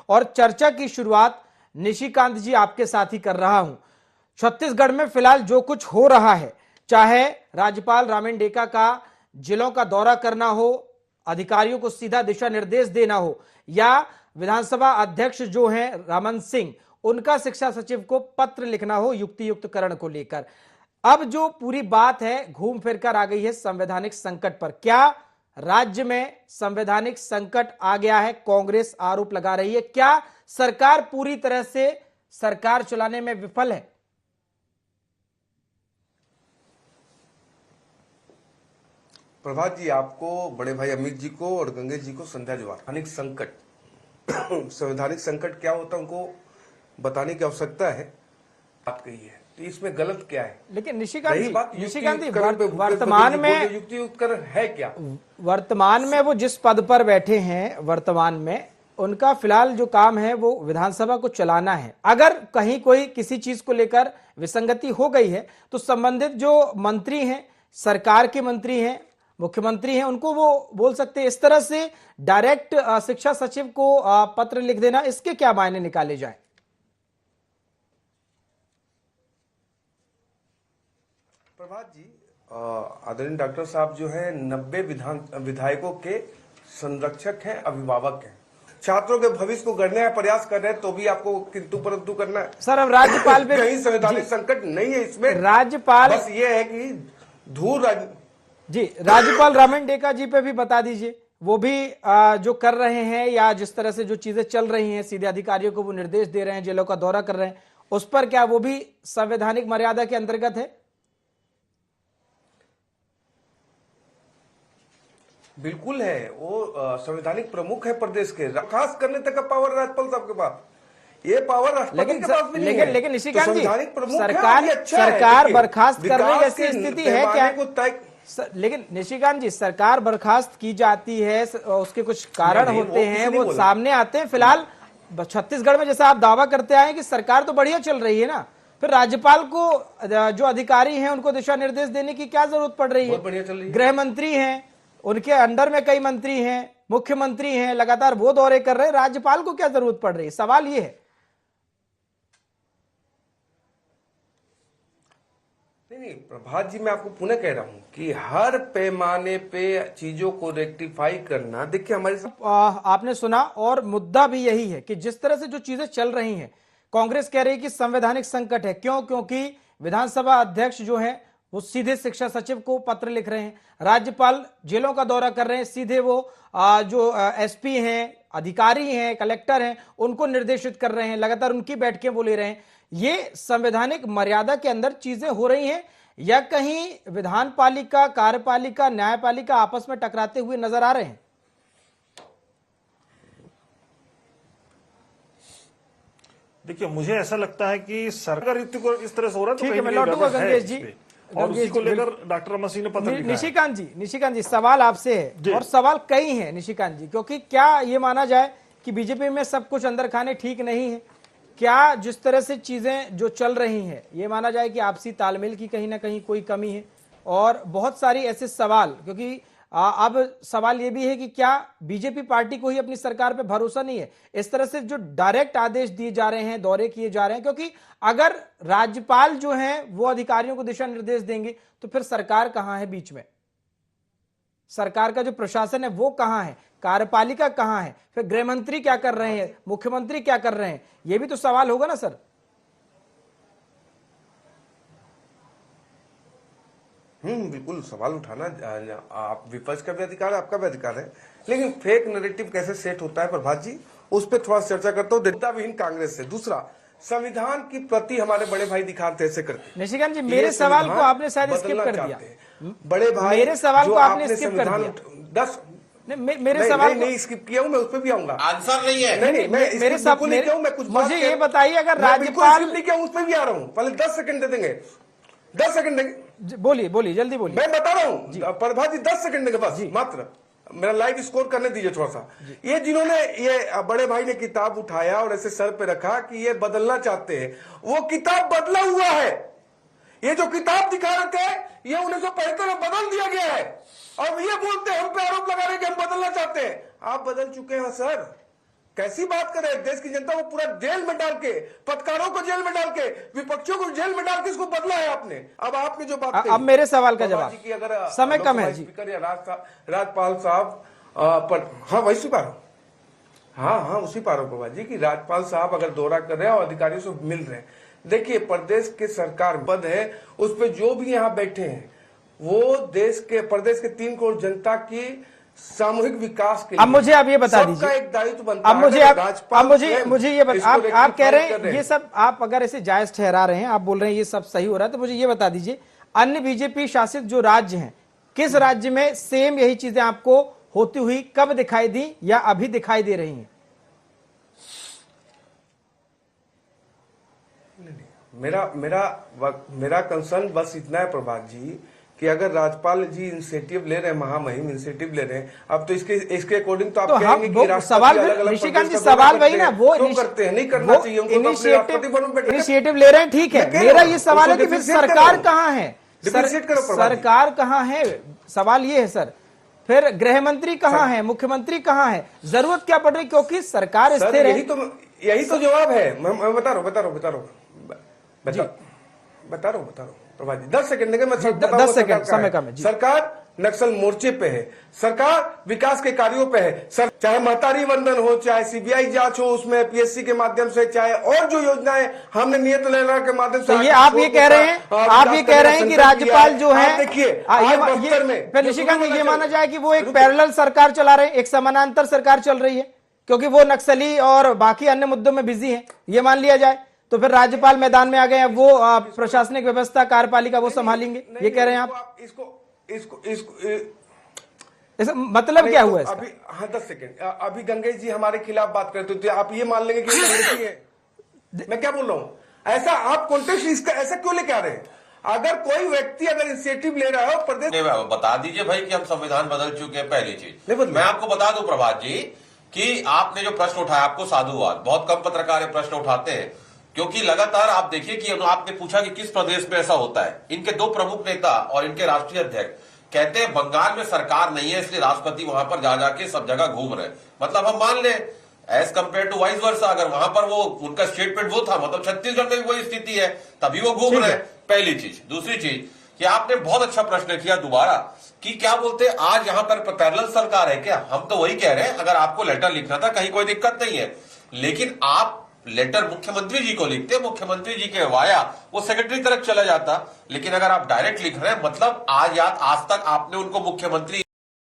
और चर्चा की शुरुआत निशिकांत जी आपके साथ ही कर रहा हूं। छत्तीसगढ़ में फिलहाल जो कुछ हो रहा है, चाहे राज्यपाल रामेंडेका का जिलों का दौरा करना हो, अधिकारियों को सीधा दिशा निर्देश देना हो, या विधानसभा अध्यक्ष जो हैं रमन सिंह, उनका शिक्षा सचिव को पत्र लिखना हो युक्ति युक्तकरण को लेकर, अब जो पूरी बात है घूम फिर कर आ गई है संवैधानिक संकट पर। क्या राज्य में संवैधानिक संकट आ गया है? कांग्रेस आरोप लगा रही है। क्या सरकार पूरी तरह से सरकार चलाने में विफल है? प्रभात जी, आपको, बड़े भाई अमित जी को और गंगेश जी को संध्या जवाहर। संवैधानिक संकट संवैधानिक संकट क्या होता है उनको बताने की आवश्यकता है। बात कही है तो इसमें गलत क्या है? लेकिन निशिकांत जी वर्तमान में युक्ति उपकरण है क्या? वर्तमान में वो जिस पद पर बैठे हैं, वर्तमान में उनका फिलहाल जो काम है वो विधानसभा को चलाना है। अगर कहीं कोई किसी चीज को लेकर विसंगति हो गई है तो संबंधित जो मंत्री हैं, सरकार के मंत्री हैं, मुख्यमंत्री हैं, उनको वो बोल सकते हैं। इस तरह से डायरेक्ट शिक्षा सचिव को पत्र लिख देना, इसके क्या मायने निकाले जाए? प्रभात जी, आदरणीय डॉक्टर साहब जो है 90 विधायकों के संरक्षक हैं, अभिभावक हैं। छात्रों के भविष्य को गढ़ने का प्रयास कर रहे हैं तो भी आपको किंतु परंतु करना है। सर, अब राज्यपाल पे कहीं संवैधानिक संकट नहीं है इसमें। राज्यपाल बस ये है कि राज्यपाल रामेंडेका जी पे भी बता दीजिए, वो भी जो कर रहे हैं या जिस तरह से जो चीजें चल रही हैं, सीधे अधिकारियों को वो निर्देश दे रहे हैं, जेलों का दौरा कर रहे हैं, उस पर क्या वो भी संवैधानिक मर्यादा के अंतर्गत है? बिल्कुल है। वो संवैधानिक प्रमुख है प्रदेश के, खास करने तक का पावर राज्यपाल साहब के पास, ये पावर राष्ट्रपति के पास भी नहीं है। लेकिन निशिकांत जी, सरकार सरकार बर्खास्त कर रही ऐसी स्थिति है क्या? लेकिन निशिकांत जी, सरकार बर्खास्त की जाती है, उसके कुछ कारण होते हैं, वो सामने आते हैं। फिलहाल छत्तीसगढ़ में जैसा आप दावा करते आए कि सरकार तो बढ़िया चल रही है ना, फिर राज्यपाल को जो अधिकारी हैं उनको दिशा निर्देश देने की क्या जरूरत पड़ रही है? गृह मंत्री हैं, उनके अंडर में कई मंत्री हैं, मुख्यमंत्री हैं, लगातार वो दौरे कर रहे हैं, राज्यपाल को क्या जरूरत पड़ रही है? सवाल ये है। नहीं, प्रभात जी, मैं आपको पुनः कह रहा हूं कि हर पैमाने पे चीजों को रेक्टिफाई करना, देखिए हमारे आपने सुना, और मुद्दा भी यही है कि जिस तरह से जो चीजें चल रही हैं, कांग्रेस कह रही है कि संवैधानिक संकट है। क्यों? क्योंकि विधानसभा अध्यक्ष जो है वो सीधे शिक्षा सचिव को पत्र लिख रहे हैं, राज्यपाल जेलों का दौरा कर रहे हैं, सीधे वो जो एसपी हैं, अधिकारी हैं, कलेक्टर हैं, उनको निर्देशित कर रहे हैं, लगातार उनकी बैठकें वो ले रहे हैं। ये संवैधानिक मर्यादा के अंदर चीजें हो रही हैं या कहीं विधान पालिका, कार्यपालिका, न्यायपालिका आपस में टकराते हुए नजर आ रहे हैं? देखिए, मुझे ऐसा लगता है कि सरकार युक्ति को इस तरह से हो रहा है तो ठीक है, मैं लौटूंगा गंगेश जी, और उसी को लेकर डॉक्टर रमन सिंह ने पत्र लिखा है। निशिकांत जी, सवाल आपसे है और सवाल कई हैं निशिकांत जी, क्योंकि क्या ये माना जाए कि बीजेपी में सब कुछ अंदर खाने ठीक नहीं है? क्या जिस तरह से चीजें जो चल रही हैं, ये माना जाए कि आपसी तालमेल की कहीं ना कहीं कोई कमी है? और बहुत सारी ऐसे सवाल, क्योंकि अब सवाल ये भी है कि क्या बीजेपी पार्टी को ही अपनी सरकार पे भरोसा नहीं है? इस तरह से जो डायरेक्ट आदेश दिए जा रहे हैं, दौरे किए जा रहे हैं, क्योंकि अगर राज्यपाल जो हैं वो अधिकारियों को दिशा निर्देश देंगे तो फिर सरकार कहां है बीच में? सरकार का जो प्रशासन है वो कहां है? कार्यपालिका कहां है? फिर गृह मंत्री क्या कर रहे हैं? मुख्यमंत्री क्या कर रहे हैं? ये भी तो सवाल होगा ना सर। बिल्कुल सवाल उठाना आप विपक्ष का भी अधिकार है, आपका भी अधिकार है, लेकिन फेक नैरेटिव कैसे सेट होता है प्रभात जी, उस पर थोड़ा चर्चा करता हूँ। विहीन कांग्रेस से दूसरा, संविधान की प्रति हमारे बड़े भाई दिखाते ऐसे करते। निशिकांत जी, मेरे सवाल को आपने शायद स्किप कर दिया। बड़े भाई, मेरे सवाल को आपने स्किप कर दिया। 10 मेरे सवाल नहीं स्किप किया हूं, मैं उस पर भी आऊंगा। आंसर नहीं है। नहीं, मैं मेरे सब नहीं किया हूं, मैं कुछ मुझे ये बताइए, अगर राज्यपाल नहीं किया, उस पर भी आ रहा हूं। पहले 10 सेकंड दे देंगे, 10 सेकंड देंगे। बोलिए जल्दी बोलिए। मैं बता रहा हूं प्रभात जी, 10 सेकंड देंगे बस, मात्र मेरा लाइव स्कोर करने दीजिए थोड़ा सा। ये जिन्होंने, ये बड़े भाई ने किताब उठाया और ऐसे सर पे रखा कि ये बदलना चाहते हैं, वो किताब बदला हुआ है। ये जो किताब दिखा रखे हैं, ये 1975 में बदल दिया गया है। और ये बोलते हैं, हम पे आरोप लगा रहे हैं कि हम बदलना चाहते हैं। आप बदल चुके हैं सर, कैसी बात कर रहे हैं? देश की जनता को पूरा जेल में डाल के, पत्रकारों को जेल में डाल के, विपक्षियों को जेल में डाल के इसको बदला है आपने। अब आपने जो बात अब मेरे सवाल का जवाब, की अगर समय कम है जी। स्पीकर या राज्यपाल साहब पर, हाँ वैसी बात, हाँ उसी पारो प्रभा जी की राज्यपाल साहब अगर दौरा कर रहे हैं और अधिकारियों से मिल रहे हैं, देखिए प्रदेश के सरकार पद है, उस पर जो भी यहाँ बैठे हैं वो देश के प्रदेश के 3 करोड़ जनता की सामूहिक विकास के लिए। अब मुझे आप ये बता दीजिए, एक दायित्व बनता अब मुझे है। मुझे ये आप कह रहे हैं ये सब, आप अगर इसे जायज ठहरा रहे हैं, आप बोल रहे हैं ये सब सही हो रहा है, तो मुझे ये बता दीजिए अन्य बीजेपी शासित जो राज्य हैं, किस राज्य में सेम यही चीजें आपको होती हुई कब दिखाई दी या अभी दिखाई दे रही हैं? मेरा कंसर्न बस इतना है प्रभात जी कि अगर राज्यपाल जी इनिशिएटिव ले रहे हैं, महामहिम इनिशिएटिव ले रहे हैं, अब तो इसके अकॉर्डिंग तो आप कहेंगे कि सवाल निशिकांत जी सवाल वही ना, वो क्यों करते हैं? नहीं करना चाहिए उनको, इनिशिएटिव ले रहे हैं, ठीक है। मेरा ये सवाल है कि फिर सरकार कहाँ है? सरकार कहाँ है? सवाल ये है सर, फिर गृह मंत्री कहाँ है, मुख्यमंत्री कहाँ है, जरूरत क्या पड़ रही? क्योंकि सरकार स्थिर है। यही तो जवाब है। मैं बता रहा हूँ प्रभात जी, 10 सेकंड देंगे, मैं 10 सेकंड समय कम है। सरकार नक्सल मोर्चे पे है, सरकार विकास के कार्यों पे है, चाहे महतारी वंदन हो, चाहे सीबीआई जांच हो उसमें पीएससी के माध्यम से, चाहे और जो योजनाएं हमने नियत लेना के माध्यम से। तो ये आप ये कह रहे हैं, कि राज्यपाल जो है, देखिए फिर निशिकांत ये माना जाए कि वो एक पैरेलल सरकार चला रहे हैं, एक समानांतर सरकार चल रही है, क्योंकि वो नक्सली और बाकी अन्य मुद्दों में बिजी है, ये मान लिया जाए तो फिर राज्यपाल मैदान में आ गए, वो प्रशासनिक व्यवस्था कार्यपालिका वो संभालेंगे, ये कह रहे हैं आप? इसका मतलब क्या हुआ? अभी हाँ 10 सेकंड, अभी गंगेश जी हमारे खिलाफ बात करते थे, आप ये मान लेंगे कि कांग्रेसी है? मैं क्या बोल रहा हूँ? ऐसा आप कॉन्टेक्स्ट इसका ऐसा क्यों लेके आ रहे हैं? अगर कोई व्यक्ति अगर इनिशिएटिव ले रहा हो प्रदेश, बता दीजिए भाई कि हम संविधान बदल चुके हैं। पहली चीज मैं आपको बता दूं प्रभात जी कि आपने जो प्रश्न उठाया, आपको साधुवाद, बहुत कम पत्रकार प्रश्न उठाते हैं, क्योंकि लगातार आप देखिए कि आपने पूछा कि किस प्रदेश में ऐसा होता है। इनके 2 प्रमुख नेता और इनके राष्ट्रीय अध्यक्ष कहते हैं बंगाल में सरकार नहीं है, इसलिए राष्ट्रपति वहां पर जा जाके सब जगह घूम रहे हैं। मतलब हम मान लें as compared to vice versa, अगर वहां पर वो उनका स्टेटमेंट वो था, मतलब छत्तीसगढ़ में भी वही स्थिति है, तभी वो घूम रहे हैं। पहली चीज। दूसरी चीज कि आपने बहुत अच्छा प्रश्न किया दोबारा कि क्या बोलते हैं आज यहां पर पैरेलल सरकार है क्या? हम तो वही कह रहे हैं, अगर आपको लेटर लिखना था कहीं कोई दिक्कत नहीं है, लेकिन आप लेटर मुख्यमंत्री जी को लिखते, मुख्यमंत्री जी के वाया वो सेक्रेटरी तक चला जाता। लेकिन अगर आप डायरेक्ट लिख रहे हैं, मतलब आज तक आपने उनको मुख्यमंत्री